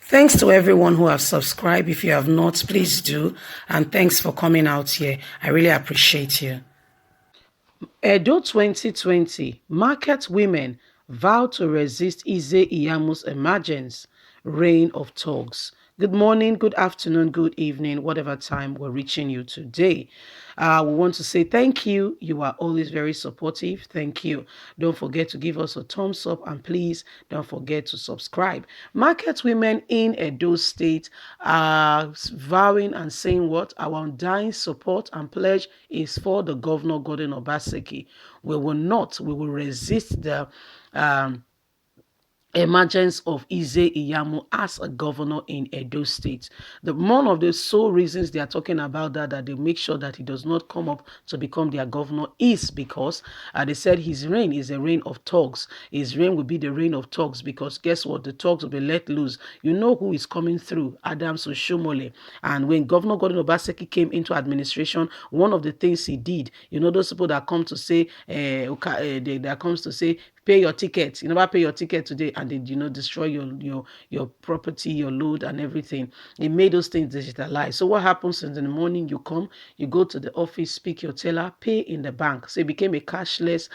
Thanks to everyone who have subscribed. If you have not, please do. And thanks for coming out here. I really appreciate you. Edo 2020, market women vow to resist Iyamu's emergence, reign of thugs. Good morning, good afternoon, good evening, whatever time we're reaching you today. We want to say thank you. You are always very supportive. Thank you. Don't forget to give us a thumbs up and please don't forget to subscribe. Market women in Edo State are vowing and saying what? Our undying support and pledge is for the Governor Gordon Obaseki. We will resist the emergence of Iyamu as a governor in Edo State. One of the sole reasons they are talking about that they make sure that he does not come up to become their governor is because they said his reign is a reign of thugs. His reign will be the reign of thugs because guess what? The thugs will be let loose. You know who is coming through? Adams Oshomole. And when Governor Gordon Obaseki came into administration, one of the things he did, you know, those people that come to say, that comes to say, pay your ticket. You never pay your ticket today, and they, destroy your property, your load, and everything. It made those things digitalized. So what happens in the morning? You come, you go to the office, speak your teller, pay in the bank. So it became a cashless,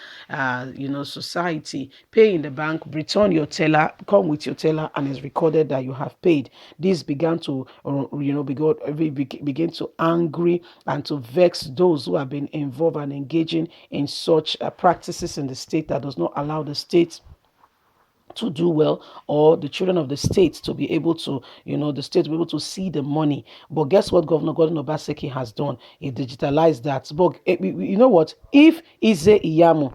society. Pay in the bank, return your teller, come with your teller, and it's recorded that you have paid. This began to, begin to angry and to vex those who have been involved and engaging in such practices in the state that does not allow the state to do well, or the children of the state to be able to, the state to be able to see the money. But guess what Governor Gordon Obaseki has done? He digitalized that. But you know what? If Iyamu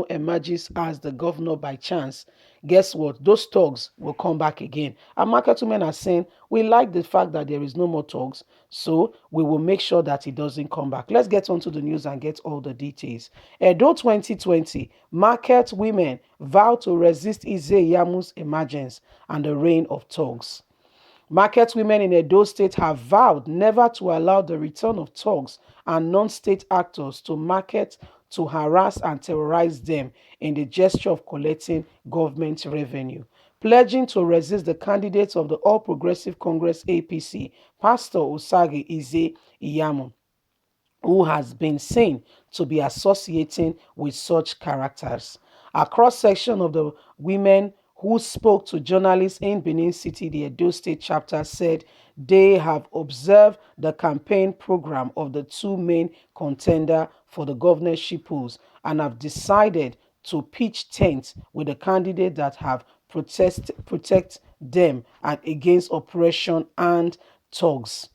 emerges as the governor by chance, guess what? Those thugs will come back again. And market women are saying, we like the fact that there is no more thugs, so we will make sure that it doesn't come back. Let's get on to the news and get all the details. Edo 2020, market women vow to resist Iyamu's emergence and the reign of thugs. Market women in Edo State have vowed never to allow the return of thugs and non-state actors to market to harass and terrorize them in the gesture of collecting government revenue. Pledging to resist the candidates of the All Progressive Congress APC, Pastor Osage Iyamu, who has been seen to be associating with such characters. A cross-section of the women who spoke to journalists in Benin City, the Edo State chapter, said they have observed the campaign program of the two main contenders for the governorship polls and have decided to pitch tents with the candidates that have protect them and against oppression and thugs.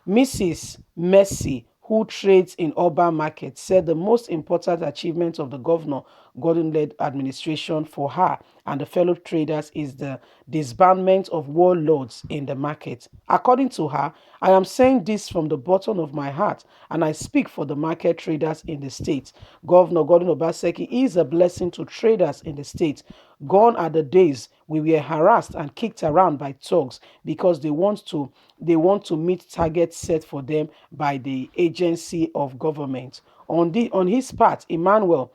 Mrs. Mercy, who trades in urban markets, said the most important achievement of the Governor Gordon-led administration for her and the fellow traders is the disbandment of warlords in the market. According to her, I am saying this from the bottom of my heart, and I speak for the market traders in the state. Governor Gordon Obaseki is a blessing to traders in the state. Gone are the days we were harassed and kicked around by thugs because they want to meet targets set for them by the agency of government. On his part, Emmanuel,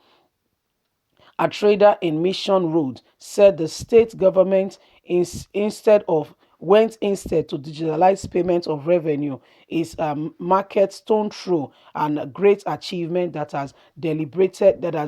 a trader in Mission Road, said the state government went instead to digitalize payment of revenue is a market stone throw and a great achievement that has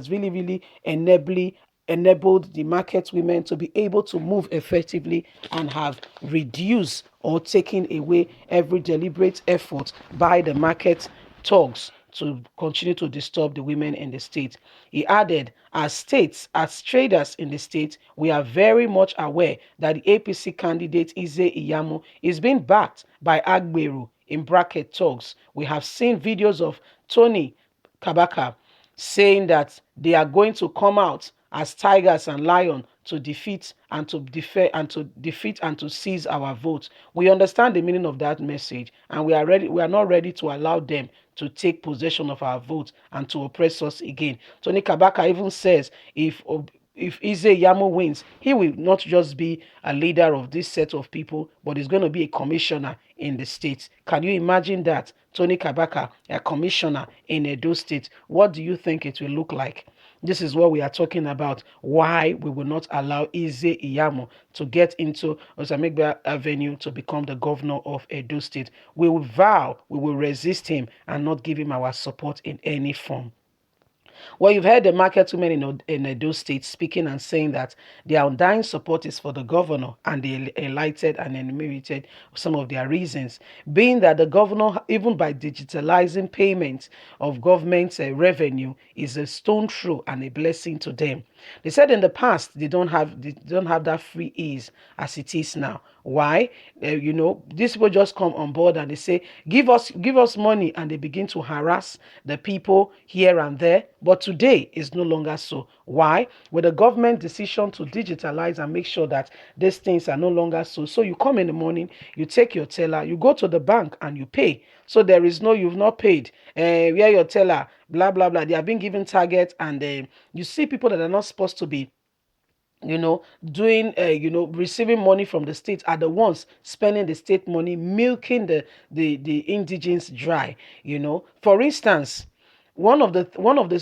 really enabled the market women to be able to move effectively and have reduced or taken away every deliberate effort by the market thugs to continue to disturb the women in the state. He added, as traders in the state, we are very much aware that the APC candidate Iyamu is being backed by Agberu in bracket thugs. We have seen videos of Tony Kabaka saying that they are going to come out as tigers and lions to defeat and to seize our votes. We understand the meaning of that message, and we are not ready to allow them to take possession of our votes and to oppress us again. Tony Kabaka even says if Iyamu wins, he will not just be a leader of this set of people, but he's going to be a commissioner in the state. Can you imagine that? Tony Kabaka, a commissioner in Edo State. What do you think it will look like? This is what we are talking about. Why we will not allow Iyamu to get into Osamegba Avenue to become the governor of Edo State. We will vow we will resist him and not give him our support in any form. Well, you've heard the market women in Edo State speaking and saying that their undying support is for the governor, and they enlightened and enumerated some of their reasons, being that the governor, even by digitalizing payment of government revenue, is a stone throw and a blessing to them. They said in the past they don't have that free ease as it is now. Why? These people just come on board and they say, give us money, and they begin to harass the people here and there. But today is no longer so. Why? With the government decision to digitalize and make sure that these things are no longer so. So you come in the morning, you take your teller, you go to the bank and you pay. So there is no, you've not paid. Where your teller, blah, blah, blah. They have been given target, and you see people that are not supposed to be doing receiving money from the state are the ones spending the state money, milking the indigents dry. For instance, one of the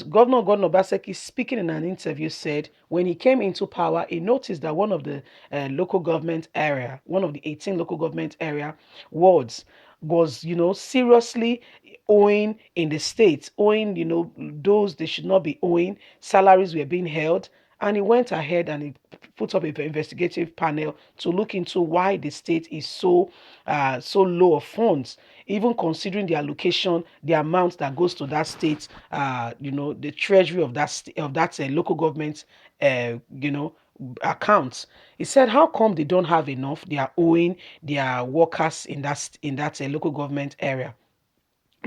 Governor Obaseki, speaking in an interview, said when he came into power, he noticed that one of the local government area, one of the 18 local government area wards, was seriously owing in the state, owing those they should not be owing. Salaries were being held, and he went ahead and he put up an investigative panel to look into why the state is so low of funds, even considering the allocation, the amount that goes to that state, the treasury of that local government, accounts. He said, how come they don't have enough? They are owing their workers in that local government area.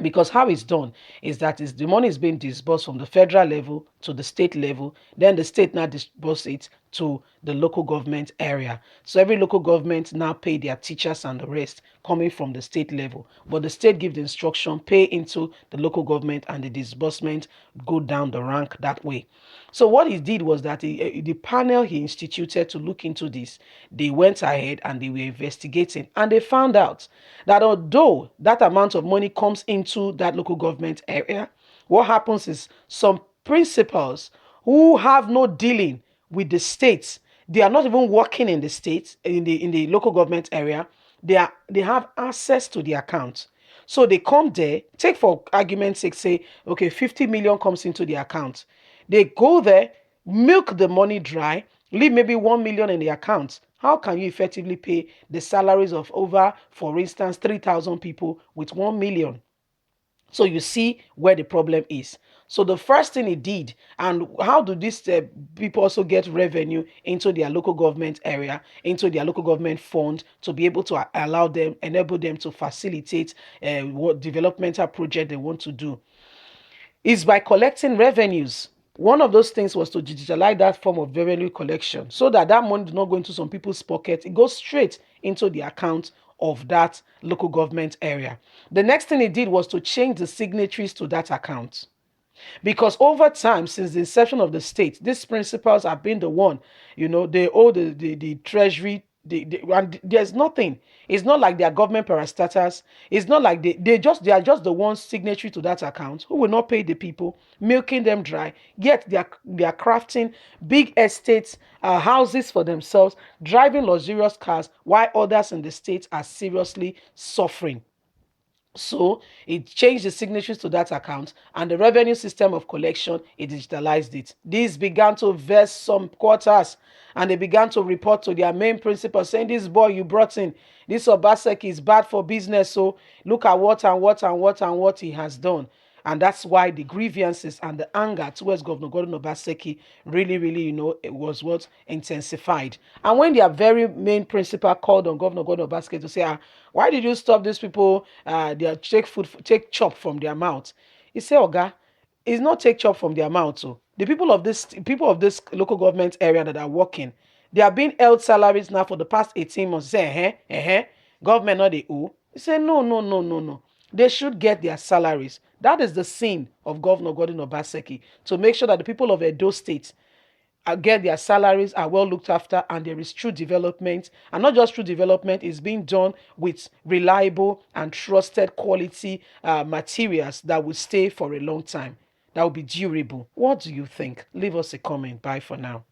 Because how it's done is that is the money is being disbursed from the federal level to the state level, then the state now disburse it to the local government area. So every local government now pay their teachers and the rest coming from the state level, but the state give the instruction, pay into the local government, and the disbursement go down the rank that way. So what he did was that the panel he instituted to look into this, they went ahead and they were investigating, and they found out that although that amount of money comes into that local government area, what happens is some principals who have no dealing with the states, they are not even working in the states, in the local government area, they have access to the account. So they come there, take for argument's sake, say, okay, 50 million comes into the account. They go there, milk the money dry, leave maybe 1 million in the account. How can you effectively pay the salaries of over, for instance, 3,000 people with 1 million? So you see where the problem is. So the first thing he did, and how do these people also get revenue into their local government area, into their local government fund, to be able to allow them, enable them to facilitate what developmental project they want to do, is by collecting revenues. One of those things was to digitalize that form of revenue collection, so that that money does not go into some people's pocket. It goes straight into the account of that local government area. The next thing he did was to change the signatories to that account. Because over time, since the inception of the state, these principals have been the one, they owe the treasury. And there's nothing. It's not like they are government parastatals. It's not like they are just the ones signatory to that account who will not pay the people, milking them dry. Yet they are crafting big estates, houses for themselves, driving luxurious cars, while others in the state are seriously suffering. So it changed the signatures to that account, and the revenue system of collection, it digitalized it. This began to vex some quarters, and they began to report to their main principal saying, this boy you brought in, this Obaseki, is bad for business. So look at what and what and what and what he has done. And that's why the grievances and the anger towards Governor Gordon Obaseki really, really, it was what intensified. And when their very main principal called on Governor Gordon Obaseki to say, why did you stop these people? They take chop from their mouth. He said, Oga, it's not take chop from their mouth. So the people of this local government area that are working, they are being held salaries now for the past 18 months. Say, government not the owe. He said, no, no, no, no, no. They should get their salaries. That is the sin of Governor Gordon Obaseki, to make sure that the people of Edo State get their salaries are well looked after, and there is true development. And not just true development, is being done with reliable and trusted quality materials that will stay for a long time, that will be durable. What do you think? Leave us a comment. Bye for now.